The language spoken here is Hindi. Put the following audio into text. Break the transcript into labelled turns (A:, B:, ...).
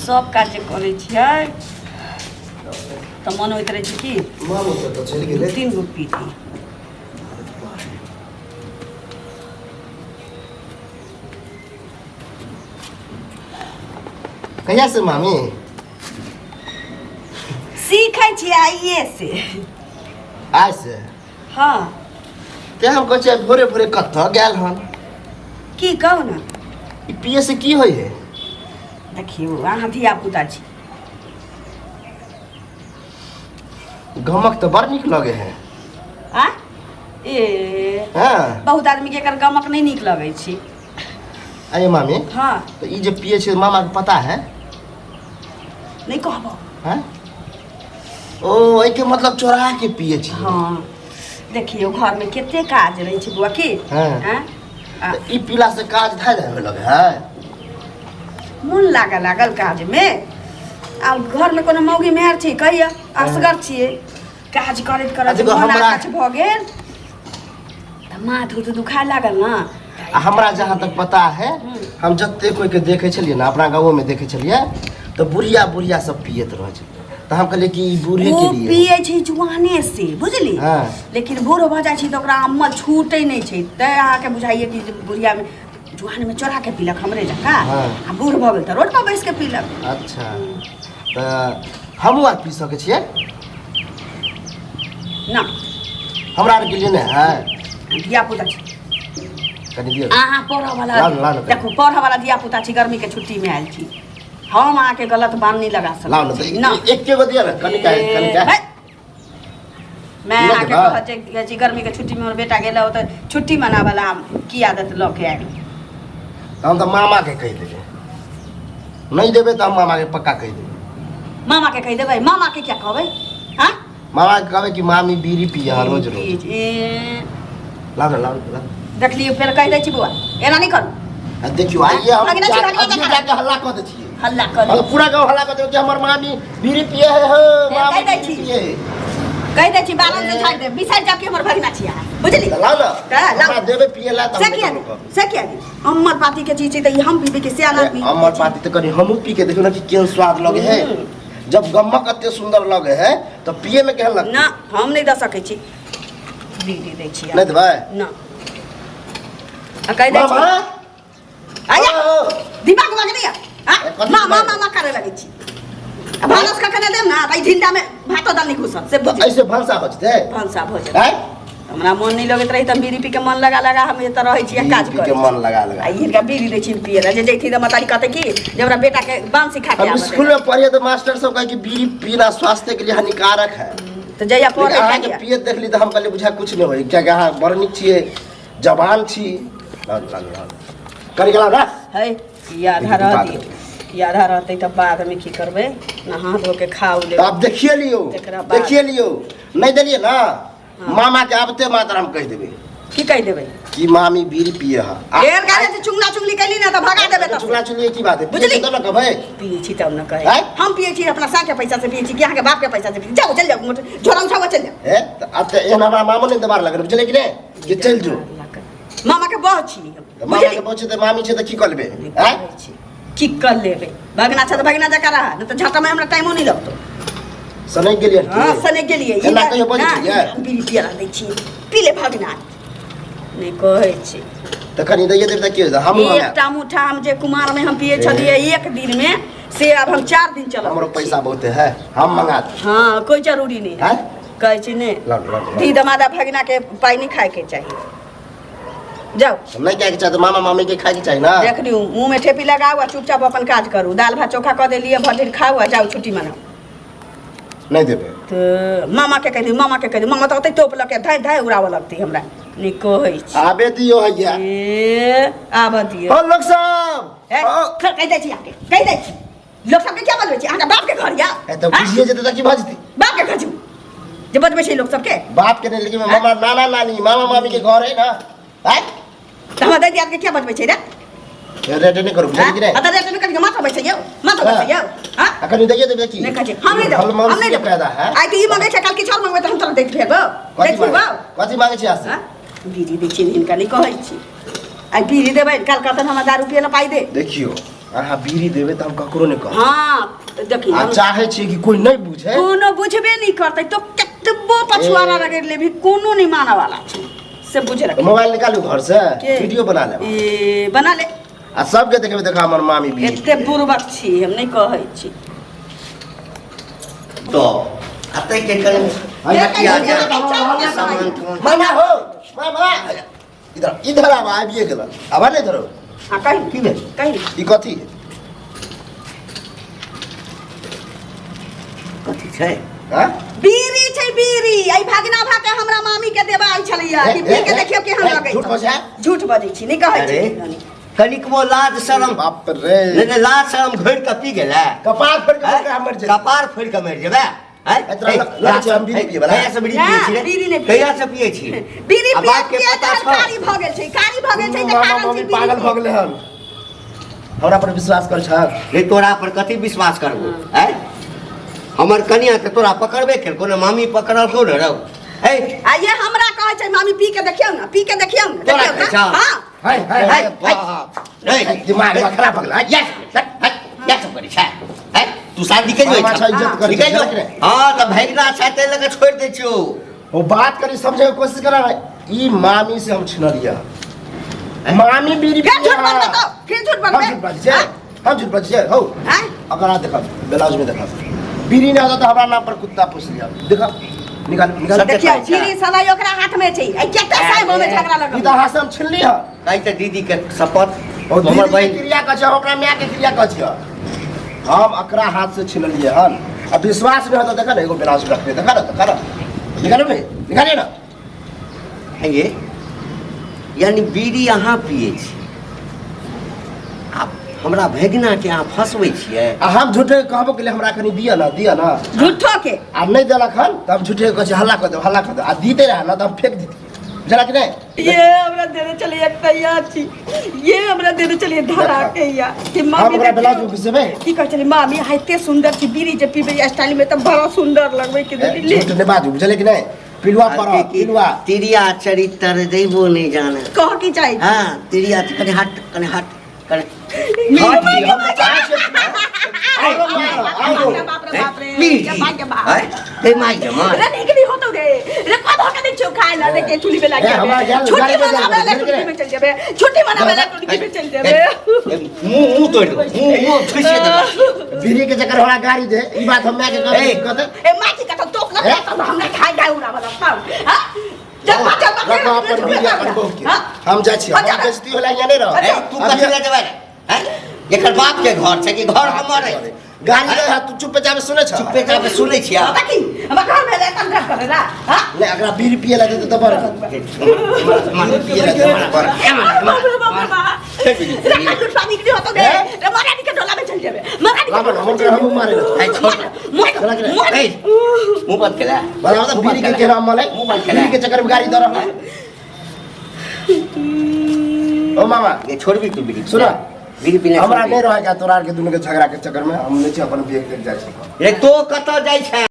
A: सब काज करे छियै त मन होइत रहे छै कि
B: मामू तो चल गेले
A: 3 गो पीती।
B: कहिया से मामी
A: सीखै छी आइए से।
B: आज से
A: हाँ
B: ते हम कहे भोरे भोरे कत्ता गेल हन
A: की कहू ना
B: ई पिए से की होय है
A: देखियो अहाँ धिया पुता छी
B: गमक तो बड़ निक लगे है
A: आ ए
B: हाँ
A: बहुत आदमी के एकर गमक नहीं नीक लगे छी।
B: अरे मामी
A: हाँ
B: तो ई जे पिए छे मामा के पता है
A: नहीं कहबो।
B: हैं ओ एके मतलब चोरा के पिए छी।
A: हाँ देखियो घर में केते काज रहे छै बुआ की
B: हाँ।
A: हैं
B: तो ई पीला से काज धाय धाय लगे है
A: मन लागल काज में। आ घर में कोनो मौगी मेहर छी कहिया असगर छिए काज करैत करैत
B: देखो
A: मन
B: हमरा-
A: आकाछ भ गेल त माथ उठ दुखाय लागल ना।
B: आ हमरा जहाँ तक पता है हम जत्ते कोई के देखे छलिए ना अपना गाँव में देखे छलिए तो बुढ़िया बुढ़िया सब पियत रहे छै तो हम कहलिए कि ई बूढ़े
A: वो
B: के लिए
A: पिए छै जुआने से बुझली।
B: हाँ।
A: लेकिन बूढ़ भ जाइ छै त ओकरा अम्मल छूटै नहीं छै तै अहाँ के बुझाइए कि बुढ़िया में जुआन में चोरा के पीलक हमरे जका।
B: हाँ।
A: आ बूढ़ भ गेल त रोड पर बैस के पीलक।
B: अच्छा तो हमहू आर पी सके छिए
A: ना
B: हमरा आर के लिए नहीं है
A: धिया पुता छी
B: कनी दियो
A: अहाँ पढ़ वाला
B: लाओ ना,
A: देखो पढ़ वाला धिया पुता छी गर्मी के छुट्टी में आयल छी हम अहाँ के गलत बान नहीं लगा
B: लाओ ना
A: सकते
B: तो
A: ना।
B: एक के दिया ना कनी का
A: है। मैं
B: नहीं
A: आके
B: देबा।
A: कहत छी गर्मी के छुट्टी में हमर बेटा गेल हो त छुट्टी मनावला की आदत ल के आयल।
B: हम तो मामा के कह देबे नहीं देबे तो हम मामा के पक्का कह देबे
A: मामा के कह देबै मामा के क्या कहबै हां
B: मामा के कहबे कि मामी बीड़ी पिए हर रोज रोज लाओ ना लाओ
A: देख लियो फिर कह दै छी बुआ एना नहीं करू
B: आ देखियो आइए हम
A: भागना छी, भागना
B: अभी
A: छी।
B: जाके हल्ला कर दे छिए
A: हल्ला कर
B: और पूरा गांव हल्ला कर दे कि हमर मामी बीड़ी पिए है हो मामी
A: कह दै
B: बीड़ी
A: छी।
B: पिए है
A: कह दै छी बालन से झाड़ दे बिसार जाके हमर भगना छी अहाँ बुझली।
B: तो लाओ ना
A: लाओ।
B: हमरा देबे पिए ला तो
A: से किया से किया अम्मर पाती के चीज छै त हम पीबे के सियाना पी
B: अमर पाती तो कनी हमू पी के देखियो ना कि केन स्वाद लगे है जब गम्मक अत्ते सुंदर लगे है तो पिए में केहन लगते
A: ना हम नहीं द सकै छी बीड़ी दै छी
B: नहीं देबै
A: ना आ कह दै छी
B: मामा
A: आया
B: ओ,
A: दिमाग में नहीं हां
B: कथी
A: मामा
B: दिमाग?
A: मामा करे लगे छी आ भानस का कने देम ना भाई ढिंडा में भातो दाल नहीं घुसल से बुझ
B: ऐसे भंसा होते
A: भानसा भोजन
B: है
A: हमरा मन नहीं लगत रही त बीड़ी पी के मन लगा हम एत रहै छी काज
B: पी
A: कर
B: के मन लगा लगा
A: आ इनका बीड़ी दै छी पिए ला जे जैथी त मतारी कहते कि जे हमरा बेटा के बांस सिखा के
B: हम
A: आबे
B: स्कूल में पढ़िए तो मास्टर सब कहे कि बीड़ी पीना स्वास्थ्य के लिए हानिकारक है
A: तो जया पढ़े
B: लेकिन अहाँ के
A: लगिया
B: पिए देखली तो हम कहले बुझा कुछ नहीं होई क्या अहाँ बड़ नीक छिए जवान छी लाओ कर गेला ना
A: है याद रहती याद रहते त बाद में की करबे नहा धो के खाऊ ले
B: तो आप देखिए लियो नहीं दिलिए ना मामा के आबते मात्र हम कह देबे
A: की कह देबै
B: कि मामी बीड़ी पिए है
A: ढेर गाने से चुंगना चुंगली कैली ना त भगा देबे त
B: चुगला चुगली की बात है
A: बुझली?
B: बुझली तो ना कहबे
A: पिए छी तब न कहे
B: हैं?
A: हम पिए छी अपना सा के पैसा से पिए छी कि अहाँ के बाप के पैसा से पिए जाओ चल जाओ झोरा उठाओ चल जाओ
B: है तो अब तो एहन हमारा मामो ने दबार लगे बुझले कि नहीं कि चल जो
A: मामा के बहुत छी
B: तो मामा के पूछे तो मामी छे तो की करबे हैं
A: की कर लेबे भगना छ त भगना जका रहा न त झटा में हमरा टाइमो नहीं लगतो
B: सनै गेलिए
A: हां सने गेलिए
B: एना कहियो बजै छियै?
A: बीड़ी पिया दै छी पीले भगना नहीं कहै छी
B: तो कनी दैए देब त की हो हम
A: एकटा मुठा हम जे कुमार में हम पिए छलिए एक दिन में से अब हम 4 दिन चलब
B: हमरो पैसा बहुते है हम मंगा दे
A: हाँ कोई जरूरी नहीं है
B: हैं
A: कहै छी नहीं
B: लो
A: धी दमादा भगना के पाई नहीं खाए के चाहिए जाओ
B: नहीं क्या के चाहे तो मामा मामी के खाए के चाहिए ना
A: देख लियो मुंह में ठेपी लगाओ आ चुपचाप अपन काज करू दाल भात चोखा कर देलिए भटिर खाओ आ जाओ छुट्टी मनाओ
B: नहीं देबे
A: तो मामा के कह दी मामा तो ओते टोप लके धाय धाय उड़ाव लगती हमरा नहीं कहै छी
B: आबे दियो हैया
A: ए आब दियो
B: ओ लोग सब
A: ए फिर कह दै छी आके कह दै छी लोग सब के क्या बजबै छी अहाँ बाप के घर या
B: ए तो बुझिए जेते त की भजती
A: बाप के घर छी जे बजबै छी लोग सब के
B: बाप के नहीं लेकिन मामा नाना नानी मामा मामी के घर है ना हैं
A: त हमरा दै दिया के क्या बजबै छी रे
B: रेट नहीं करो बुझली कि नहीं
A: अत रेट करके माथा बैठ जाओ माथा बैठ जाओ हां
B: अखन दैए देबे की
A: नहीं कह छी हम नहीं दो हम नहीं दो
B: फायदा है
A: आई तो ई मांगे छै कल किछ और मांगबै त हम तोरा दै फेरबो
B: कथी मांगे छी आसे
A: हां बीड़ी दै छी हिनका नहीं कहै छी आई बीड़ी देबै कल कहतन हमरा दारू पिए ला पाई दे
B: देखियो अहाँ बीड़ी देबे त हम ककरो नहीं कहब।
A: हाँ देखी
B: आ चाहे छी कि कोई नहीं बुझे।
A: कोनो बुझबे नहीं करते तो कतबो पछुआरा रगड़ ले भी कोनो नहीं माना वाला छै से बुझे रख।
B: मोबाइल निकालू घर से वीडियो बना ले।
A: ए बना ले
B: आ सबके देखबे देखा हमर मामी भी
A: एते बुरबक छी हम नहीं कहै छी।
C: तो अतै के करे
B: मामा हो मामा इधर इधर आबिए गेल अब नहीं धरो।
A: हां कहि
B: की भेल
A: कहि
B: ई कथी
C: कथी छै?
B: हां
A: बीरी छै बीरी आई भागना भाके हमरा मामी के देबा आई छलैया कि पी के देखियो केहन लगै
B: झूठ बजा
A: झूठ बजै छी नहीं कहै छी।
C: कनिक वो लाज शरम
B: बाप रे
C: नहीं लाज शरम घोड़ के पी गेला
B: कपार फोड़ के हमर जे
C: कपार फोड़ के मर जेबे।
B: हम बीड़ी पिए वाला
C: कहिया से बीड़ी पिए छी
A: बीड़ी
C: रे?
A: नहीं
C: कहिया से पिए छी?
A: बीरी
C: आ
A: पिए
C: बात के
A: के
C: पता छौ?
A: कारी भ गेल छै कारी भ गेल छै त
B: मामा
A: कारण
B: मम्मी
A: छै
B: पागल भ गेलै हन हमरा पर विश्वास कर छ।
C: रे तोरा पर कथी विश्वास करबो हैं? हमर कनिया के तोरा पकड़बे कर कोनो मामी पकड़ल को न रौ है?
A: आ ये हमरा कहै छै मामी पी के देखियौ ना पी के देखियौ ना
C: तोरा
A: देखियौ
C: कहै छौ?
A: ना हां
B: हाय हाय हाय
C: रे
B: दिमाग खराब भ गेलै।
C: या सब करी छै है? तू शादी के
B: मामा छै इज्जत करी
C: निकल
B: छै।
C: हां त भैगना छै ते लगे छोड़ दे छियो।
B: वो बात करी समझे की कोशिश करा ई मामी से हम छिनलिया मामी बीड़ी
A: फिर झूठ बोल दो फिर झूठ बोल
B: हम झूठ बाजी छै हम झूठ बाजी छै हो
A: हैं
B: अगर देखा ब्लाउज में देखा बीड़ी नहीं होता तो हमारा नाम पर कुत्ता पूछ लिया देखा निकाल निकाल
A: देखियो बीरी सलाई ओकरा हाथ में छै आई केते साइब में झगड़ा
B: ई
A: लगल
B: त हासम छिनली ह
C: काई त दीदी के शपथ
B: और
C: हमर
B: हमर
C: बहन
B: क्रिया का छ ओकरा माय के क्रिया का छ हम अकरा हाथ से छिनलिए हन अब विश्वास नहीं होता देखा ना एगो ब्लाउज रख दे देखा ना निकालो नहीं निकालिए ना
C: है ये यानी बीड़ी अहाँ पिए छी आप हमरा भैगना के अहाँ फसबै छियै।
B: आ हम झूठे कहबो के लिए हमरा कनी दिया ना
A: झूठो के
B: आ नहीं देलक हन त हम झूठे कह हल्ला कर दे आ दीते रहा ना त हम फेंक देती जरा कि नहीं
A: ये हमरा देने चली एक तैया छी ये हमरा देने चली धरा के या कि
B: हम
A: मामी
B: ओकरा ब्लाउज में घुसेबे
A: की कह चली मामी हाइते सुंदर छी बीरी जे पीबे स्टाइल में त बड़ा सुंदर लगबे के ले
B: झूठ नहीं बाजू बुझले कि नहीं पिलुआ पर पिलुआ
C: तिरिया चरित्र देबो नहीं जाने
A: कह की चाहिए
C: हां तिरिया कने हट कने
B: हम चाहे से आओ
A: बाप रे
C: बीड़ी
A: क्या बात क्या बात
C: है ते माई जमा
A: रे नहीं के होतो गे रे कब हो के नहीं छो खाए ला के चुली पे लग
B: हमारा
A: जाए
B: जान
A: छुट्टी
B: गाड़ी में
A: मनावे ला चुली में चल जाबे छुट्टी मनावे ला चुली में चल जाबे
C: मुंह तोड़ दो मुंह ठुसे दे
B: बीड़ी के चक्कर वाला गाड़ी दे ई बात हम मैं के कहते
A: ए माटी का तो टोक लगा तो हमने खाई गाय उड़ा वाला पाऊ हां जब
B: रखो अपन बीड़ी अपन बहू के हम जाय छी हम बेइज्जती होला यहाँ नहीं रह
C: तू कथि ले जेबे हैं एकर बाप के घर छै कि घर हमर है?
B: गाड़ी दे तू चुप जाबे सुने छ
C: चुपे चापे सुनै छिया
A: बाकी हम घर में रहता कर करेला हां
B: नहीं अगर बीड़ी पिए ला दे तो बर
C: मार पिए ला मार बर
B: हम मारे
C: आई छोड़ ए मुंह बंद केला
B: बड़ा मतलब बीड़ी के केरा मले बीड़ी के चक्कर में गाड़ी दे रहा ओ मामा
C: ये छोड़ भी तू बीड़ी
B: सुना
C: बीड़ी पीने
B: हमरा नहीं रहेगा तोरा के दुनू के झगड़ा के चक्कर में हम नहीं छी अपन बिया के जाय छी
C: रे तो कत जाय छै?